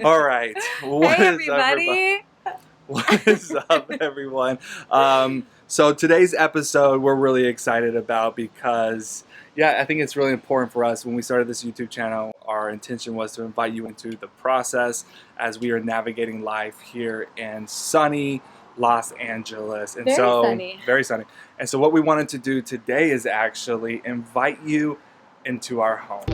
All right. What Hey, is everybody. What is up, everyone? So today's episode we're really excited about because, I think it's really important for us. When we started this YouTube channel, our intention was to invite you into the process as we are navigating life here in sunny Los Angeles. And Very so, sunny. Very sunny. And so what we wanted to do today is actually invite you into our home.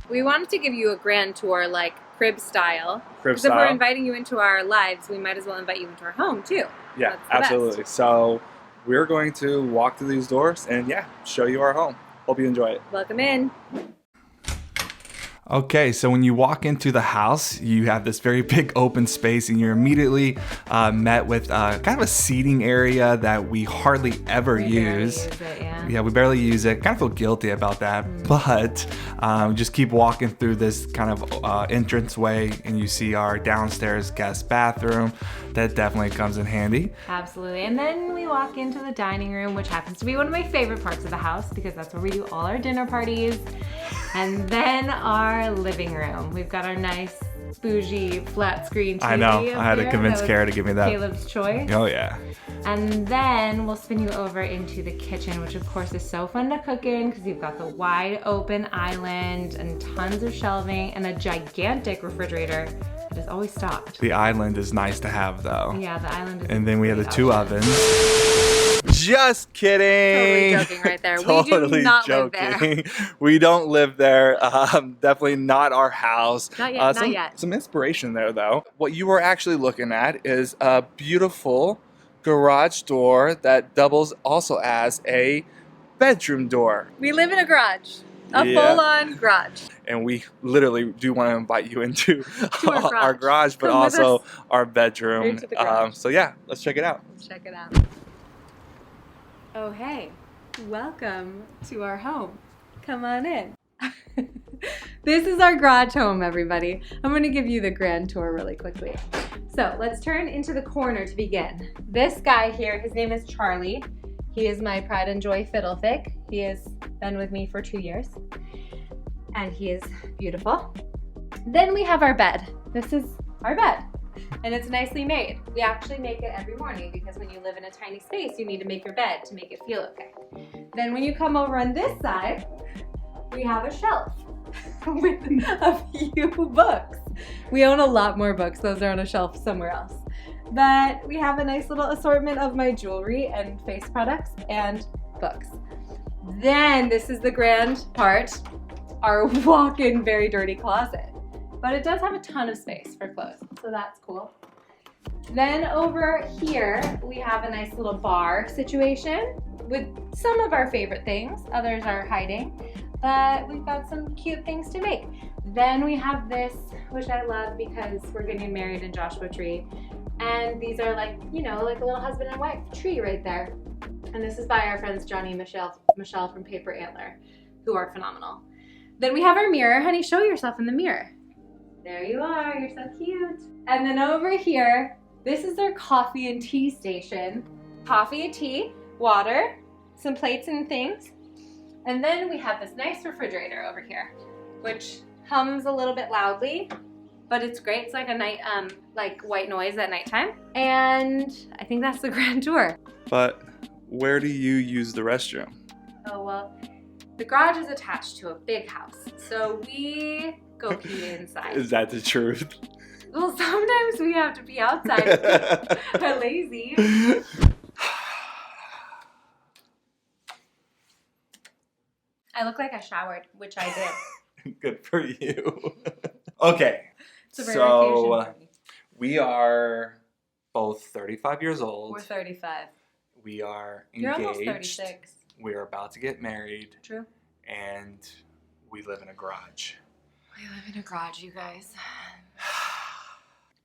We wanted to give you a grand tour, like crib style. Crib Because if we're style. inviting you into our lives, we might as well invite you into our home too. Yeah, That's the absolutely. best. So we're going to walk through these doors and show you our home. Hope you enjoy it. Welcome in. Okay, so when you walk into the house, you have this very big open space and you're immediately met with kind of a seating area that we hardly ever use. Yeah, we barely use it. Kind of feel guilty about that, but just keep walking through this kind of entranceway and you see our downstairs guest bathroom. That definitely comes in handy. Absolutely. And then we walk into the dining room, which happens to be one of my favorite parts of the house because that's where we do all our dinner parties. And then our living room. We've got our nice bougie flat screen TV. I know. Up I had to there. convince Kara to give me that. Caleb's choice. Oh yeah. And then we'll spin you over into the kitchen, which of course is so fun to cook in because you've got the wide open island and tons of shelving and a gigantic refrigerator that is always stocked. The island is nice to have though. Yeah, the island is. And then we have the great two option. ovens. Just kidding. Totally joking right there. Totally We do not joking. live there. We don't live there. Definitely not our house. Not yet, not some, yet. Some inspiration there though. What you are actually looking at is a beautiful garage door that doubles also as a bedroom door. We live in a garage. A Yeah. full-on garage. And we literally do want to invite you into our our garage, but Come with also us. our bedroom. Into the garage. So yeah, let's check it out. Let's check it out. Oh, hey. Welcome to our home. Come on in. This is our garage home, everybody. I'm going to give you the grand tour really quickly. So let's turn into the corner to begin. This guy here, his name is Charlie. He is my pride and joy fiddlefick. He has been with me for 2 years. And he is beautiful. Then we have our bed. This is our bed. And it's nicely made. We actually make it every morning because when you live in a tiny space, you need to make your bed to make it feel okay. Then when you come over on this side, we have a shelf with a few books. We own a lot more books. Those are on a shelf somewhere else. But we have a nice little assortment of my jewelry and face products and books. Then this is the grand part, our walk-in very dirty closet. But it does have a ton of space for clothes, so that's cool. Then over here, we have a nice little bar situation with some of our favorite things. Others are hiding, but we've got some cute things to make. Then we have this, which I love because we're getting married in Joshua Tree. And these are like, like a little husband and wife tree right there. And this is by our friends Johnny and Michelle from Paper Antler, who are phenomenal. Then we have our mirror. Honey, show yourself in the mirror. There you are, you're so cute. And then over here, this is their coffee and tea station. Coffee and tea, water, some plates and things. And then we have this nice refrigerator over here, which hums a little bit loudly, but it's great. It's like a night, like white noise at nighttime. And I think that's the grand tour. But where do you use the restroom? Oh, well, the garage is attached to a big house, so we go pee inside. Is that the truth? Well, sometimes we have to be outside. We're lazy. I look like I showered, which I did. Good for you. Okay, It's a rare occasion for me. we are both 35 years old. We're 35. We are engaged. You're almost 36. We are about to get married. True. And we live in a garage. We live in a garage, you guys.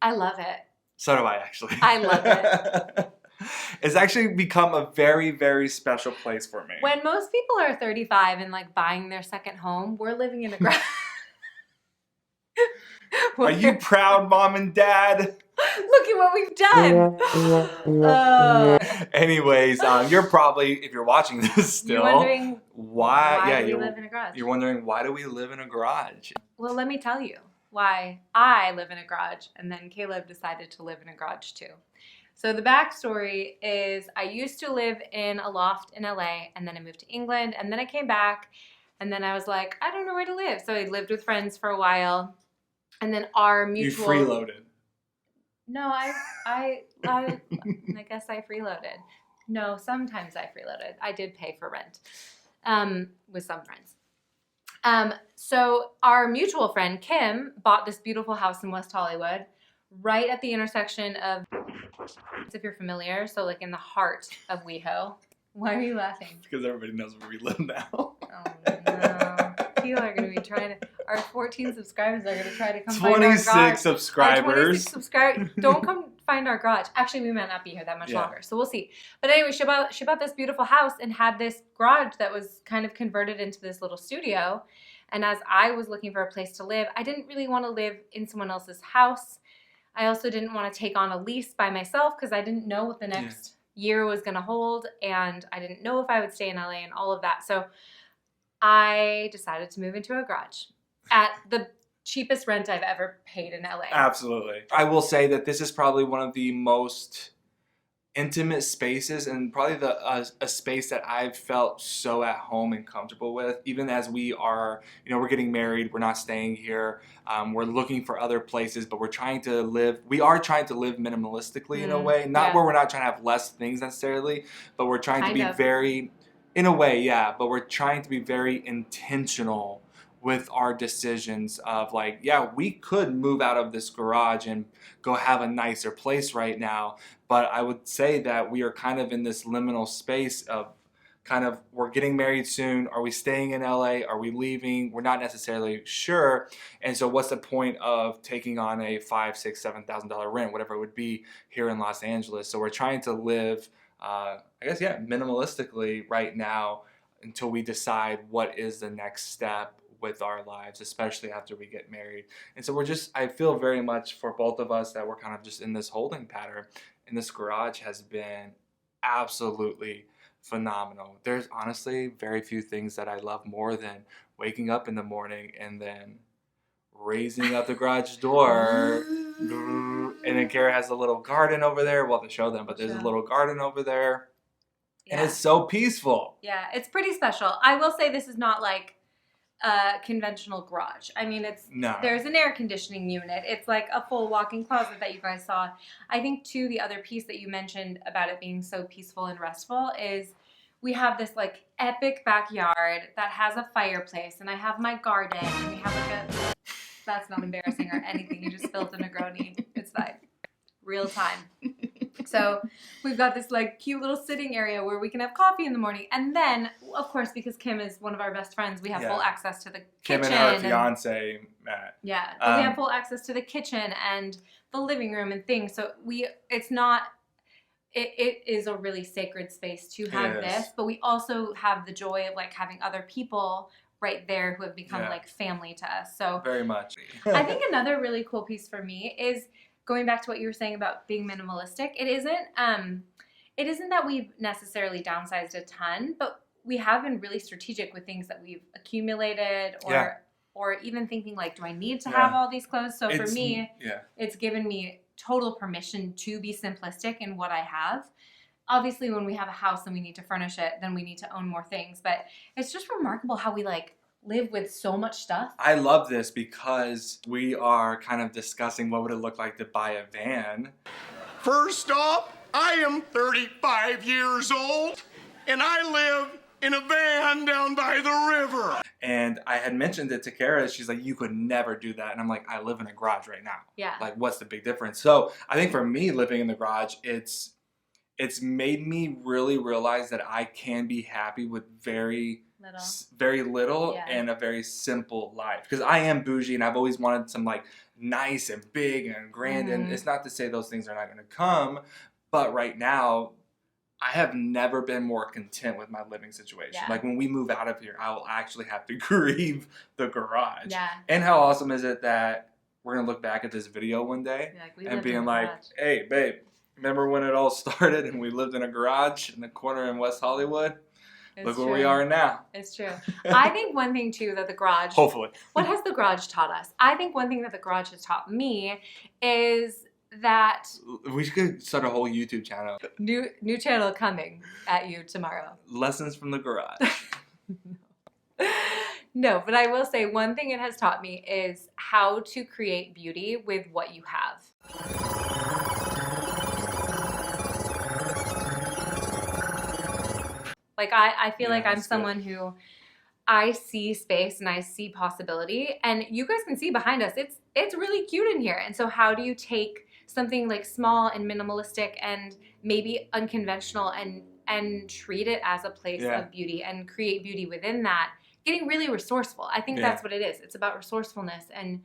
I love it. So do I, actually. I love it. It's actually become a very, very special place for me. When most people are 35 and like buying their second home, we're living in a garage. Are you proud, Mom and Dad? Look at what we've done. Anyways, you're probably, if you're watching this still, You're wondering why do we live in a garage? You're wondering, why do we live in a garage? Well, let me tell you why I live in a garage, and then Caleb decided to live in a garage too. So the backstory is I used to live in a loft in LA, and then I moved to England, and then I came back, and then I was like, I don't know where to live. So I lived with friends for a while, and then our mutual... You freeloaded. No, I guess I freeloaded. No, sometimes I freeloaded. I did pay for rent with some friends. So our mutual friend, Kim, bought this beautiful house in West Hollywood, right at the intersection of, if you're familiar, so like in the heart of WeHo. Why are you laughing? Because everybody knows where we live now. Oh no. People are going to be trying to, our 14 subscribers are going to try to come find our garage. 26 subscribers. 26 subscribers. Don't come find our garage. Actually, we might not be here that much longer, so we'll see. But anyway, she bought this beautiful house and had this garage that was kind of converted into this little studio. And as I was looking for a place to live, I didn't really want to live in someone else's house. I also didn't want to take on a lease by myself because I didn't know what the next year was going to hold, and I didn't know if I would stay in LA and all of that. So I decided to move into a garage at the cheapest rent I've ever paid in LA. Absolutely. I will say that this is probably one of the most intimate spaces, and probably a space that I've felt so at home and comfortable with, even as we are, we're getting married, we're not staying here, we're looking for other places, but we are trying to live minimalistically in a way, not where we're not trying to have less things necessarily, but we're trying to be very, in a way, but we're trying to be very intentional with our decisions of like, we could move out of this garage and go have a nicer place right now. But I would say that we are kind of in this liminal space of kind of, we're getting married soon. Are we staying in LA? Are we leaving? We're not necessarily sure. And so what's the point of taking on a $5,000, $6,000, $7,000 rent, whatever it would be here in Los Angeles? So we're trying to live, minimalistically right now until we decide what is the next step with our lives, especially after we get married. And so I feel very much for both of us that we're kind of just in this holding pattern. And this garage has been absolutely phenomenal. There's honestly very few things that I love more than waking up in the morning and then raising up the garage door. And then Kara has a little garden over there. We'll have to show them, but there's a little garden over there. And it's so peaceful. Yeah, it's pretty special. I will say this is not like a conventional garage. I mean, there's an air conditioning unit. It's like a full walk-in closet that you guys saw. I think too, the other piece that you mentioned about it being so peaceful and restful is we have this like epic backyard that has a fireplace, and I have my garden, and we have like that's not embarrassing or anything. You just spilled a Negroni. It's fine. Real time. So we've got this like cute little sitting area where we can have coffee in the morning. And then, of course, because Kim is one of our best friends, we have full access to the kitchen. Kim and her fiance, Matt. Yeah. But we have full access to the kitchen and the living room and things. So it is a really sacred space to have this. But we also have the joy of like having other people right there who have become like family to us. So very much. I think another really cool piece for me is going back to what you were saying about being minimalistic. It isn't that we've necessarily downsized a ton, but we have been really strategic with things that we've accumulated or even thinking like, do I need to have all these clothes? So for me, it's given me total permission to be simplistic in what I have. Obviously, when we have a house and we need to furnish it, then we need to own more things. But it's just remarkable how we like live with so much stuff. I love this because we are kind of discussing what would it look like to buy a van. First off, I am 35 years old and I live in a van down by the river. And I had mentioned it to Kara. She's like, you could never do that. And I'm like, I live in a garage right now. Yeah. Like, what's the big difference? So I think for me, living in the garage, it's made me really realize that I can be happy with very little and a very simple life. Because I am bougie and I've always wanted some like nice and big and grand. And it's not to say those things are not going to come. But right now, I have never been more content with my living situation. Yeah. Like when we move out of here, I will actually have to grieve the garage. Yeah. And how awesome is it that we're going to look back at this video one day We and lived being in a like, garage. hey, babe, remember when it all started and we lived in a garage in the corner in West Hollywood? It's Look true. where we are now. It's true. I think one thing too that the garage. Hopefully. What has the garage taught us? I think one thing that the garage has taught me is that We could start a whole YouTube channel. new channel coming at you tomorrow. Lessons from the garage. No, but I will say one thing it has taught me is how to create beauty with what you have. Like I feel like I'm that's someone who I see space and I see possibility, and you guys can see behind us it's really cute in here. And so how do you take something like small and minimalistic and maybe unconventional and treat it as a place of beauty and create beauty within that? Getting really resourceful. I think that's what it is. It's about resourcefulness and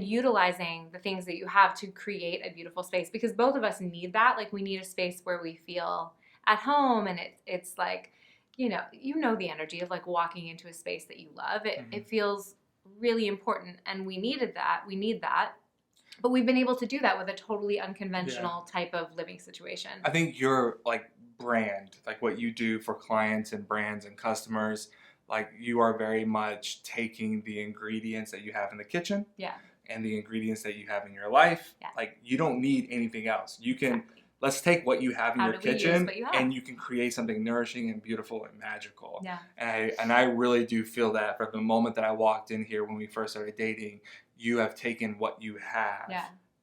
utilizing the things that you have to create a beautiful space, because both of us need that. Like, we need a space where we feel at home, and it's like, you know the energy of like walking into a space that you love. It feels really important, and we need that. But we've been able to do that with a totally unconventional type of living situation. I think your like brand, like what you do for clients and brands and customers, like you are very much taking the ingredients that you have in the kitchen and the ingredients that you have in your life. Like, you don't need anything else. You can, let's take what you have in your kitchen and you can create something nourishing and beautiful and magical. And I really do feel that from the moment that I walked in here when we first started dating, you have taken what you have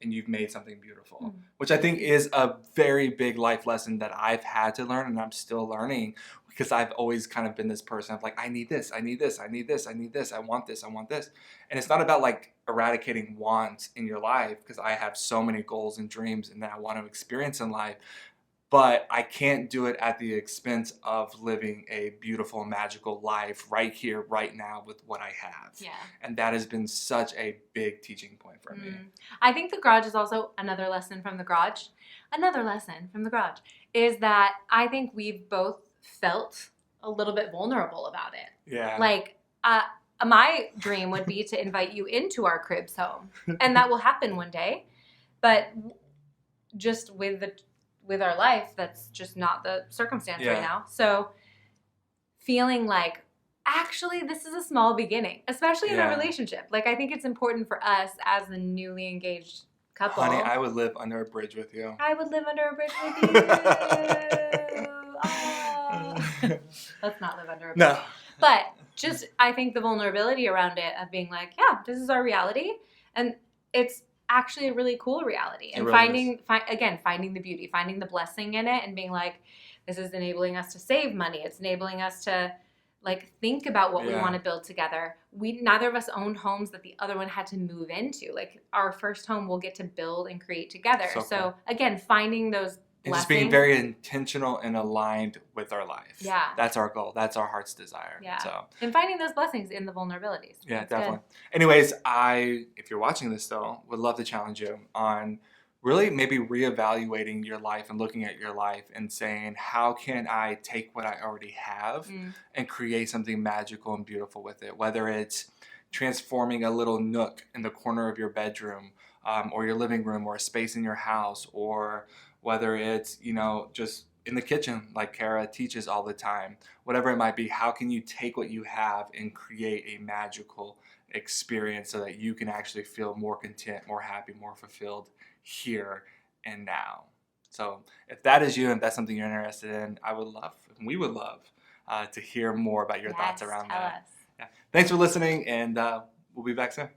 and you've made something beautiful, which I think is a very big life lesson that I've had to learn, and I'm still learning, because I've always kind of been this person of like, I need this, I need this, I need this, I need this, I want this, I want this. And it's not about like eradicating wants in your life, because I have so many goals and dreams and that I want to experience in life. But I can't do it at the expense of living a beautiful, magical life right here, right now with what I have. And that has been such a big teaching point for me. I think the garage is also another lesson from the garage. Another lesson from the garage is that I think we've both felt a little bit vulnerable about it. Like, my dream would be to invite you into our cribs home. And that will happen one day. But just with our life, that's just not the circumstance right now. So feeling like, actually, this is a small beginning, especially in a relationship. Like, I think it's important for us as a newly engaged couple. Honey, I would live under a bridge with you. I would live under a bridge with you. Oh. Let's not live under a bridge. No. But just, I think the vulnerability around it of being like, yeah, this is our reality. And it's actually a really cool reality. And really finding the beauty, finding the blessing in it, and being like, this is enabling us to save money. It's enabling us to like think about what we want to build together. Neither of us owned homes that the other one had to move into. Like, our first home we'll get to build and create together. So cool. Again, finding those and just being very intentional and aligned with our life. Yeah. That's our goal. That's our heart's desire. Yeah. So. And finding those blessings in the vulnerabilities. Yeah, that's definitely. Good. Anyways, if you're watching this though, would love to challenge you on really maybe reevaluating your life and looking at your life and saying, how can I take what I already have and create something magical and beautiful with it? Whether it's transforming a little nook in the corner of your bedroom or your living room or a space in your house, or whether it's, just in the kitchen like Kara teaches all the time, whatever it might be, how can you take what you have and create a magical experience so that you can actually feel more content, more happy, more fulfilled here and now? So if that is you and if that's something you're interested in, we would love to hear more about your thoughts around that. Tell us. Yeah. Thanks for listening, and we'll be back soon.